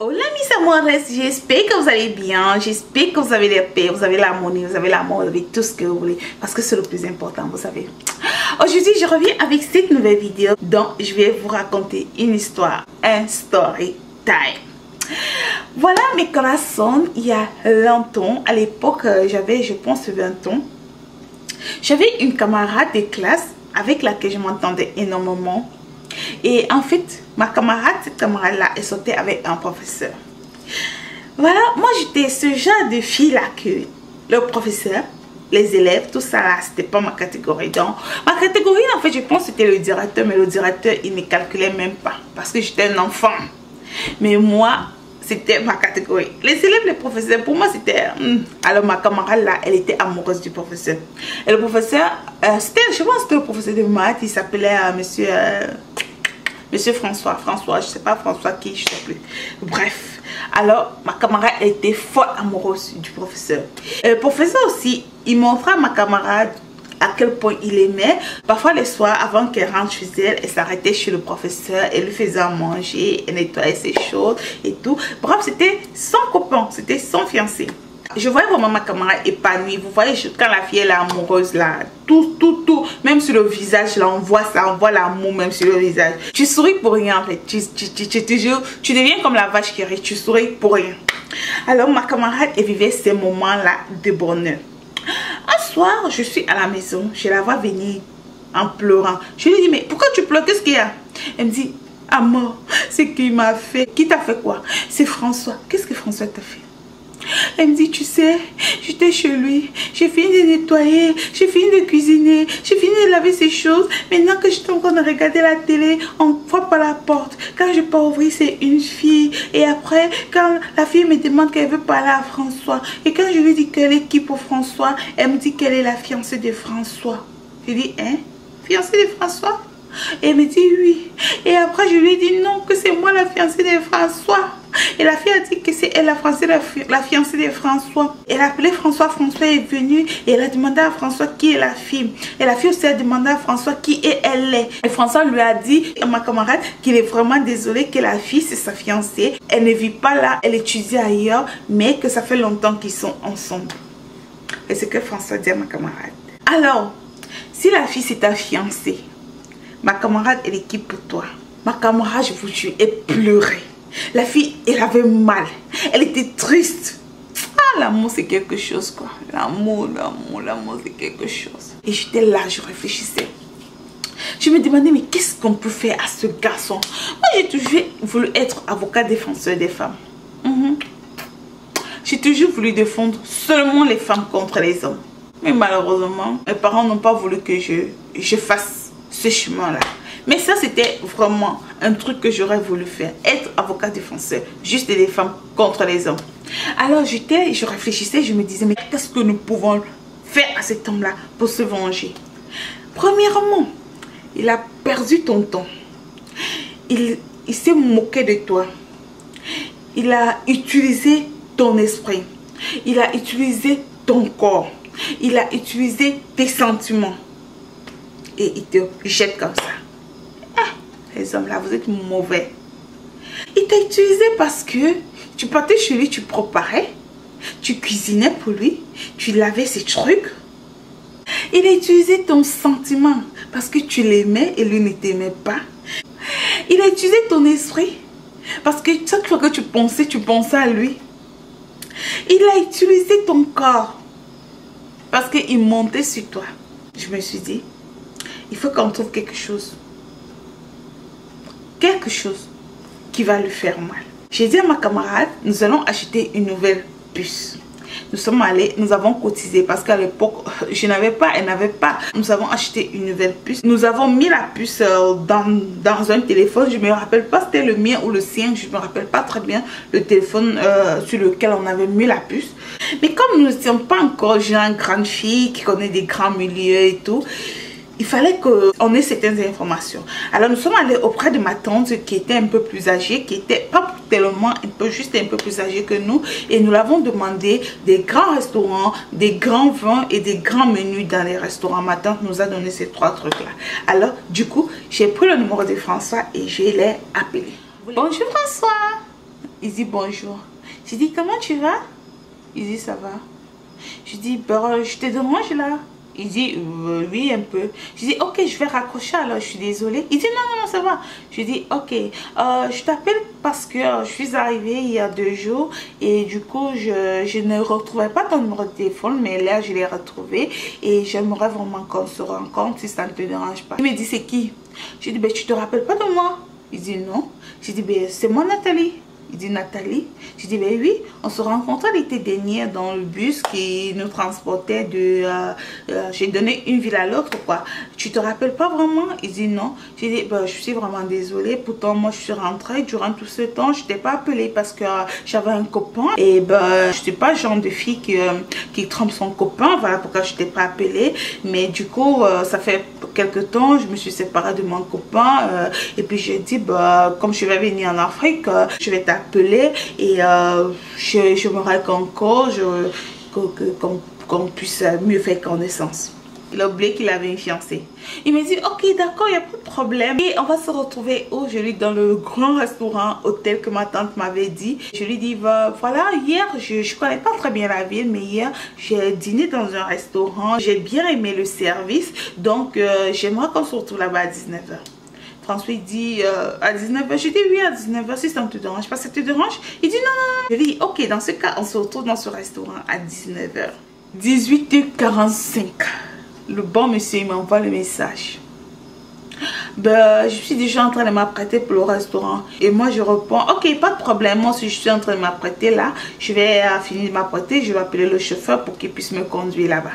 Hola mis amores, j'espère que vous allez bien, j'espère que vous avez la paix, vous avez l'harmonie, vous avez l'amour, vous avez tout ce que vous voulez, parce que c'est le plus important, vous savez. Aujourd'hui, je reviens avec cette nouvelle vidéo dont je vais vous raconter une histoire, un story time. Voilà mes corazones, il y a longtemps, à l'époque, j'avais, je pense, 20 ans. J'avais une camarade de classe avec laquelle je m'entendais énormément. Et en fait, ma camarade, cette camarade-là, elle sortait avec un professeur. Voilà, moi j'étais ce genre de fille-là que le professeur, les élèves, tout ça là, c'était pas ma catégorie. Donc, ma catégorie, en fait, je pense que c'était le directeur, mais le directeur, il ne calculait même pas parce que j'étais un enfant. Mais moi, c'était ma catégorie. Les élèves, les professeurs, pour moi, c'était... Alors, ma camarade là, elle était amoureuse du professeur. Et le professeur, c'était, je pense que c'était le professeur de maths, il s'appelait Monsieur François, je sais pas François qui, je sais plus. Bref, alors ma camarade était fort amoureuse du professeur. Le professeur aussi, il montrait à ma camarade à quel point il aimait. Parfois les soirs, avant qu'elle rentre chez elle, elle s'arrêtait chez le professeur, elle lui faisait à manger, elle nettoyait ses choses et tout. Bref, c'était son copain, c'était son fiancé. Je voyais vraiment ma camarade épanouie. Vous voyez, quand la fille elle est amoureuse là, tout, même sur le visage là, on voit ça, on voit l'amour même sur le visage. Tu souris pour rien en fait. Tu deviens comme la vache qui rit, tu souris pour rien. Alors ma camarade, elle vivait ces moments là de bonheur. Un soir, je suis à la maison, je la vois venir en pleurant. Je lui dis, mais pourquoi tu pleures? Qu'est-ce qu'il y a? Elle me dit, Amor, c'est qu'il m'a fait. Qui t'a fait quoi? C'est François. Qu'est-ce que François t'a fait? Elle me dit, tu sais, j'étais chez lui, j'ai fini de nettoyer, j'ai fini de cuisiner, j'ai fini de laver ses choses. Maintenant que j'étais en train de regarder la télé, on voit par la porte. Quand je peux ouvrir, c'est une fille. Et après, quand la fille me demande qu'elle veut parler à François, et quand je lui dis qu'elle est qui pour François, elle me dit qu'elle est la fiancée de François. Je dis, hein? Fiancée de François? Et elle me dit oui. Et après, je lui ai dit non, que c'est moi la fiancée de François. Et la fille a dit que c'est elle la fiancée de François. Elle a appelé François, François est venu et elle a demandé à François qui est la fille. Et la fille aussi a demandé à François qui est elle est. Et François lui a dit à ma camarade qu'il est vraiment désolé que la fille c'est sa fiancée. Elle ne vit pas là, elle étudie ailleurs, mais que ça fait longtemps qu'ils sont ensemble. Et c'est ce que François dit à ma camarade. Alors, si la fille c'est ta fiancée, ma camarade elle est qui pour toi? Ma camarade, je vous jure, elle pleurait. La fille, elle avait mal. Elle était triste. Ah, l'amour, c'est quelque chose, quoi. L'amour, c'est quelque chose. Et j'étais là, je réfléchissais. Je me demandais, mais qu'est-ce qu'on peut faire à ce garçon? Moi, j'ai toujours voulu être avocat défenseur des femmes. J'ai toujours voulu défendre seulement les femmes contre les hommes. Mais malheureusement, mes parents n'ont pas voulu que je fasse ce chemin-là. Mais ça, c'était vraiment un truc que j'aurais voulu faire. Être avocat défenseur. Juste des femmes contre les hommes. Alors, je réfléchissais, je me disais, mais qu'est-ce que nous pouvons faire à cet homme-là pour se venger? Premièrement, il a perdu ton temps. Il s'est moqué de toi. Il a utilisé ton esprit. Il a utilisé ton corps. Il a utilisé tes sentiments. Et il te jette comme ça. Les hommes là, vous êtes mauvais. Il t'a utilisé parce que tu partais chez lui, tu préparais, tu cuisinais pour lui, tu lavais ses trucs. Il a utilisé ton sentiment parce que tu l'aimais et lui ne t'aimait pas. Il a utilisé ton esprit parce que chaque fois que tu pensais à lui. Il a utilisé ton corps parce qu'il montait sur toi. Je me suis dit, il faut qu'on trouve quelque chose qui va lui faire mal. J'ai dit à ma camarade, nous allons acheter une nouvelle puce. Nous sommes allés, nous avons cotisé parce qu'à l'époque, je n'avais pas, elle n'avait pas. Nous avons acheté une nouvelle puce. Nous avons mis la puce dans un téléphone. Je ne me rappelle pas si c'était le mien ou le sien. Je ne me rappelle pas très bien le téléphone sur lequel on avait mis la puce. Mais comme nous n'étions pas encore une grande fille qui connaît des grands milieux et tout, il fallait qu'on ait certaines informations. Alors nous sommes allés auprès de ma tante qui était un peu plus âgée, qui était pas tellement, juste un peu plus âgée que nous. Et nous l'avons demandé des grands restaurants, des grands vins et des grands menus dans les restaurants. Ma tante nous a donné ces 3 trucs-là. Alors du coup, j'ai pris le numéro de François et je l'ai appelé. Bonjour François. Il dit bonjour. Je dis comment tu vas? Il dit ça va. Je dis bah, je te dérange là. Il dit oui un peu. Je dis ok, je vais raccrocher alors, je suis désolée. Il dit non ça va. Je dis ok, je t'appelle parce que je suis arrivée il y a 2 jours et du coup je ne retrouvais pas ton numéro de téléphone, mais là je l'ai retrouvé et j'aimerais vraiment qu'on se rencontre si ça ne te dérange pas. Il me dit c'est qui? Je dis ben tu te rappelles pas de moi? Il dit non. Je dis ben c'est moi Nathalie. Il dit Nathalie. Je dis ben oui, on se rencontrait l'été dernier dans le bus qui nous transportait de j'ai donné une ville à l'autre quoi. Tu te rappelles pas vraiment? Il dit non. J'ai dit ben, je suis vraiment désolée, pourtant moi je suis rentrée durant tout ce temps, je t'ai pas appelé parce que j'avais un copain et ben je suis pas le genre de fille qui trompe son copain, voilà pourquoi je t'ai pas appelé. Mais du coup ça fait quelque temps je me suis séparée de mon copain et puis j'ai dit bah comme je vais venir en Afrique, je vais t'appeler et j'aimerais qu'on puisse mieux faire connaissance. Il a oublié qu'il avait une fiancée. Il me dit ok d'accord, il n'y a pas de problème. Et on va se retrouver aujourd'hui dans le grand restaurant hôtel que ma tante m'avait dit. Je lui dis voilà, hier je connais pas très bien la ville, mais hier j'ai dîné dans un restaurant. J'ai bien aimé le service. Donc j'aimerais qu'on se retrouve là-bas à 19h. François il dit à 19h. Je dis oui à 19h si ça ne te dérange pas. Ça te dérange? Il dit non. Je lui dis ok, dans ce cas on se retrouve dans ce restaurant à 19h. 18h45. Le bon monsieur il m'envoie le message. Ben, je suis déjà en train de m'apprêter pour le restaurant. Et moi je réponds ok pas de problème, moi si je suis en train de m'apprêter là, je vais finir de m'apprêter, je vais appeler le chauffeur pour qu'il puisse me conduire là-bas.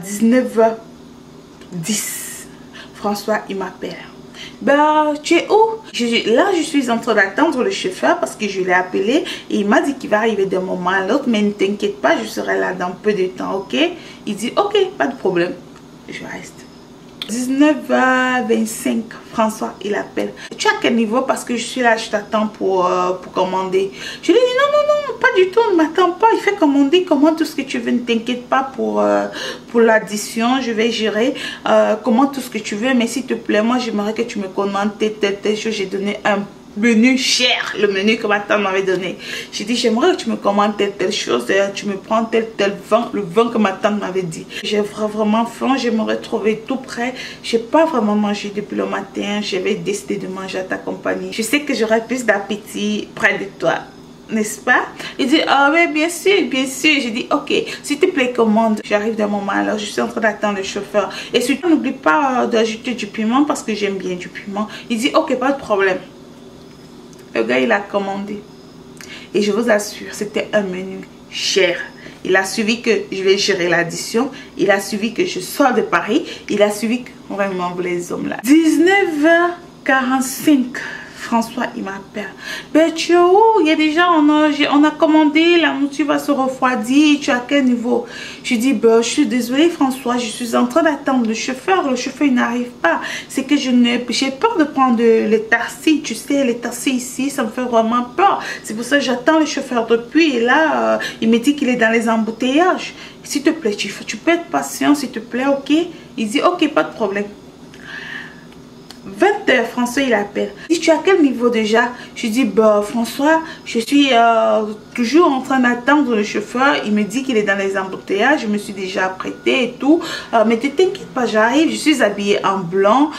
19h10, François il m'appelle. Ben tu es où? Là je suis en train d'attendre le chauffeur parce que je l'ai appelé et il m'a dit qu'il va arriver d'un moment à l'autre, mais ne t'inquiète pas, je serai là dans peu de temps, ok? Il dit ok pas de problème. Je reste. 19h25, François il appelle. Tu es à quel niveau? Parce que je suis là, je t'attends pour commander. Je lui dis non, pas du tout, ne m'attends pas. Il fait commander, commande tout ce que tu veux, ne t'inquiète pas pour l'addition, je vais gérer. Commande tout ce que tu veux, mais s'il te plaît, moi j'aimerais que tu me commandes telle chose. J'ai donné un menu cher, le menu que ma tante m'avait donné. J'ai dit j'aimerais que tu me commandes telle chose, tu me prends tel vin, le vin que ma tante m'avait dit. J'ai vraiment faim, je me retrouver tout près. J'ai pas vraiment mangé depuis le matin, j'avais décidé de manger à ta compagnie. Je sais que j'aurai plus d'appétit près de toi, n'est-ce pas? Il dit ah oui bien sûr. J'ai dit ok s'il te plaît commande. J'arrive d'un moment, alors je suis en train d'attendre le chauffeur et surtout n'oublie pas d'ajouter du piment parce que j'aime bien du piment. Il dit ok pas de problème. Le gars il a commandé et je vous assure c'était un menu cher. Il a suivi que je vais gérer l'addition, il a suivi que je sors de Paris, il a suivi que vraiment vous les hommes là. 19h45, François il m'appelle. Ben tu es où? Il y a déjà on a commandé, la nourriture va se refroidir, tu es à quel niveau? Je dis ben je suis désolée François, je suis en train d'attendre le chauffeur il n'arrive pas. C'est que j'ai peur de prendre les taxis, tu sais les taxis ici ça me fait vraiment peur. C'est pour ça que j'attends le chauffeur depuis et là il me dit qu'il est dans les embouteillages. S'il te plaît tu peux être patient s'il te plaît, ok? Il dit ok pas de problème. 20h, François il appelle. Il dit tu es à quel niveau déjà? Je dis bah François je suis toujours en train d'attendre le chauffeur. Il me dit qu'il est dans les embouteillages. Je me suis déjà apprêtée et tout, mais ne t'inquiète pas j'arrive. Je suis habillée en blanc,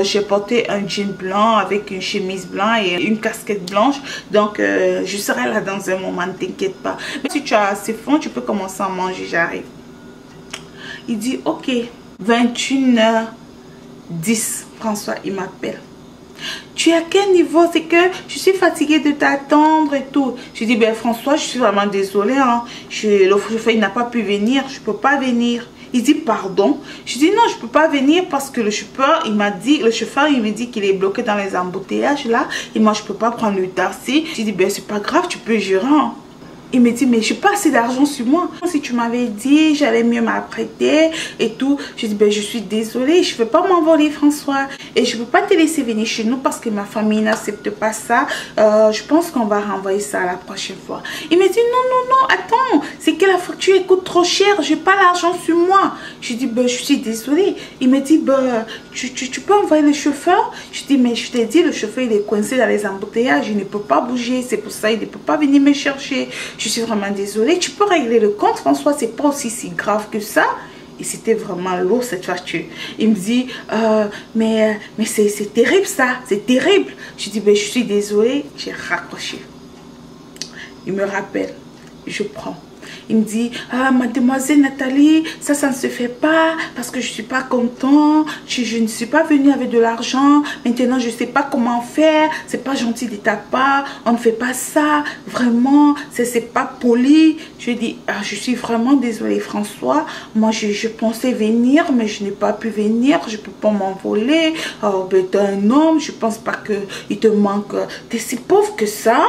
j'ai porté un jean blanc avec une chemise blanche et une casquette blanche, donc je serai là dans un moment, ne t'inquiète pas. Mais si tu as assez faim tu peux commencer à manger, j'arrive. Il dit ok. 21h10, François il m'appelle. Tu es à quel niveau? C'est que je suis fatiguée de t'attendre et tout. Je dis ben François je suis vraiment désolée hein. Le chauffeur il n'a pas pu venir, je peux pas venir. Il dit pardon. Je dis non je peux pas venir parce que le chauffeur il m'a dit qu'il est bloqué dans les embouteillages là et moi je peux pas prendre le taxi. Je dis ben c'est pas grave, tu peux gérer hein. Il me dit, mais je n'ai pas assez d'argent sur moi. Si tu m'avais dit, j'allais mieux m'apprêter et tout. Je dis, ben, je suis désolée, je ne veux pas m'envoler, François. Et je ne peux pas te laisser venir chez nous parce que ma famille n'accepte pas ça. Je pense qu'on va renvoyer ça la prochaine fois. Il me dit, non, attends. C'est que la facture coûte trop cher. Je n'ai pas l'argent sur moi. Je dis, ben, je suis désolée. Il me dit, ben, tu peux envoyer le chauffeur. Je dis, mais je t'ai dit, le chauffeur, il est coincé dans les embouteillages. Il ne peut pas bouger. C'est pour ça qu'il ne peut pas venir me chercher. Je suis vraiment désolée. Tu peux régler le compte, François. C'est pas aussi si grave que ça. Et c'était vraiment lourd cette facture. Il me dit, mais c'est terrible ça. C'est terrible. Je dis, ben, je suis désolée. J'ai raccroché. Il me rappelle. Je prends. Il me dit, ah, mademoiselle Nathalie, ça ne se fait pas parce que je ne suis pas content. Je ne suis pas venue avec de l'argent. Maintenant, je ne sais pas comment faire. C'est pas gentil de ta part. On ne fait pas ça. Vraiment, c'est pas poli. Je dis, ah, je suis vraiment désolée, François. Moi, je pensais venir, mais je n'ai pas pu venir. Je ne peux pas m'envoler. Oh, ben, t'es un homme. Je ne pense pas qu'il te manque. T'es si pauvre que ça.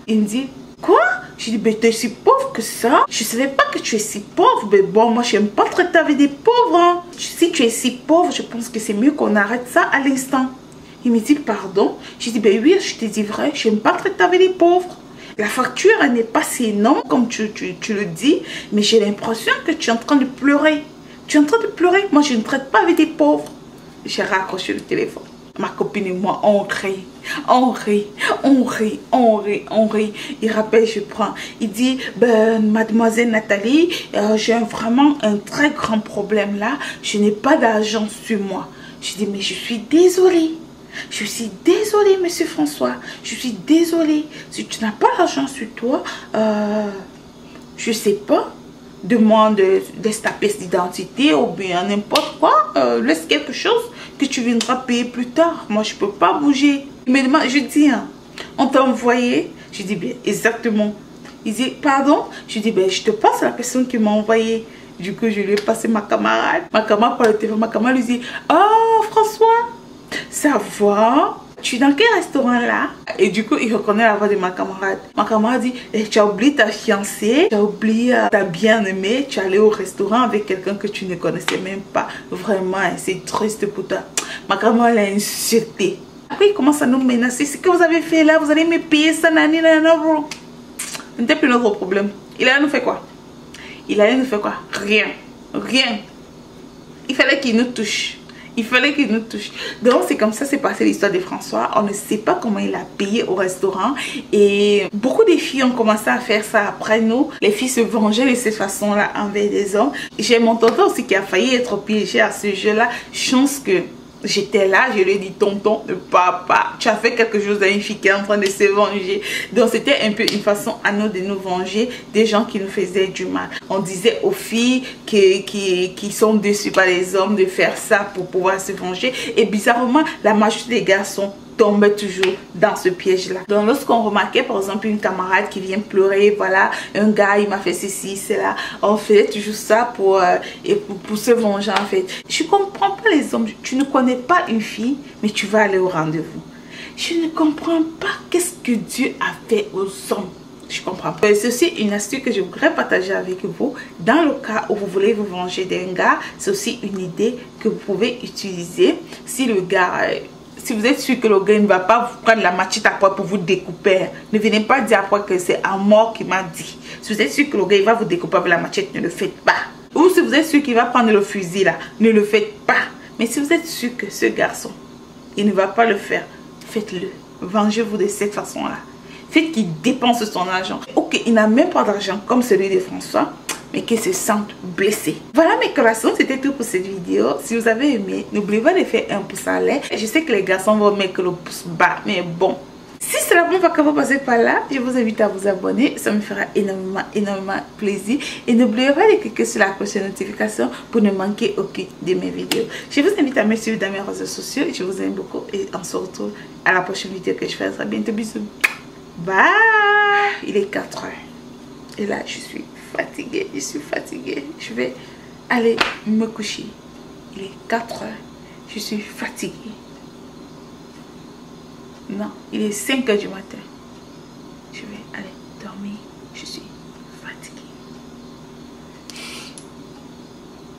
Il me dit, quoi? Je dis, ben, tu es si pauvre que ça. Je ne savais pas que tu es si pauvre. Mais bon, moi, je n'aime pas traiter avec des pauvres. Hein. Si tu es si pauvre, je pense que c'est mieux qu'on arrête ça à l'instant. Il me dit, pardon. Je dis, ben oui, je te dis vrai. Je n'aime pas traiter avec les pauvres. La facture, elle n'est pas si énorme comme tu le dis. Mais j'ai l'impression que tu es en train de pleurer. Tu es en train de pleurer. Moi, je ne traite pas avec des pauvres. J'ai raccroché le téléphone. Ma copine et moi, on rit, on rit, on rit, on rit, on rit. Il rappelle, je prends. Il dit, ben, mademoiselle Nathalie, j'ai vraiment un très grand problème là. Je n'ai pas d'argent sur moi. Je dis, mais je suis désolée. Je suis désolée, monsieur François. Je suis désolée. Si tu n'as pas d'argent sur toi, je ne sais pas. Demande ta pièce d'identité ou bien n'importe quoi. Laisse quelque chose que tu viendras payer plus tard. Moi, je ne peux pas bouger. Il me demande, je dis, hein, on t'a envoyé. Je dis, bien, exactement. Il dit, pardon. Je dis, ben, je te passe la personne qui m'a envoyé. Du coup, je lui ai passé ma camarade. Ma camarade prend le téléphone. Ma camarade lui dit, oh, François, ça va? Tu es dans quel restaurant là? Et du coup, il reconnaît la voix de ma camarade. Ma camarade dit, eh, tu as oublié ta fiancée, tu as oublié ta bien-aimée, tu es allé au restaurant avec quelqu'un que tu ne connaissais même pas. Vraiment, c'est triste pour toi. Ma camarade l'a insulté. Après, il commence à nous menacer. Ce que vous avez fait là, vous allez me payer ça, nani, nana, bro. Ce n'était plus notre problème. Il allait nous faire quoi? Il allait nous faire quoi? Rien. Rien. Il fallait qu'il nous touche. Il fallait qu'il nous touche. Donc, c'est comme ça s'est passé l'histoire de François. On ne sait pas comment il a payé au restaurant. Et beaucoup de filles ont commencé à faire ça après nous. Les filles se vengeaient de cette façon-là envers les hommes. J'ai mon tonton aussi qui a failli être piégé à ce jeu-là. Chance que j'étais là, je lui ai dit, tonton, papa, tu as fait quelque chose à une fille qui est en train de se venger. Donc c'était un peu une façon à nous de nous venger des gens qui nous faisaient du mal. On disait aux filles qui sont déçues par les hommes de faire ça pour pouvoir se venger. Et bizarrement, la majorité des garçons tombaient toujours dans ce piège-là. Donc lorsqu'on remarquait par exemple une camarade qui vient pleurer, voilà, un gars il m'a fait ceci, cela, on faisait toujours ça pour se venger en fait. Je comprends pas les hommes. Tu ne connais pas une fille, mais tu vas aller au rendez-vous. Je ne comprends pas qu'est-ce que Dieu a fait aux hommes. Je comprends pas. C'est aussi une astuce que je voudrais partager avec vous. Dans le cas où vous voulez vous venger d'un gars, c'est aussi une idée que vous pouvez utiliser. Si le gars... Si vous êtes sûr que le gars ne va pas vous prendre la machette après pour vous découper, ne venez pas dire après que c'est un mort qui m'a dit. Si vous êtes sûr que le gars il va vous découper avec la machette, ne le faites pas. Ou si vous êtes sûr qu'il va prendre le fusil là, ne le faites pas. Mais si vous êtes sûr que ce garçon, il ne va pas le faire, faites-le. Vengez-vous de cette façon-là. Faites qu'il dépense son argent. Ok, il n'a même pas d'argent comme celui de François, mais qu'il se sente blessé. Voilà mes corazones, c'était tout pour cette vidéo. Si vous avez aimé, n'oubliez pas de faire un pouce en l'air. Je sais que les garçons vont mettre le pouce bas, mais bon. Si c'est la première fois que vous passez par là, je vous invite à vous abonner. Ça me fera énormément plaisir. Et n'oubliez pas de cliquer sur la cloche de notification pour ne manquer aucune de mes vidéos. Je vous invite à me suivre dans mes réseaux sociaux. Je vous aime beaucoup et on se retrouve à la prochaine vidéo que je ferai très bientôt. Bisous. Bye. Il est 4 heures. Et là, je suis fatiguée. Je vais aller me coucher. Il est 4 heures. Je suis fatiguée. Non, il est 5 heures du matin. Je vais aller dormir. Je suis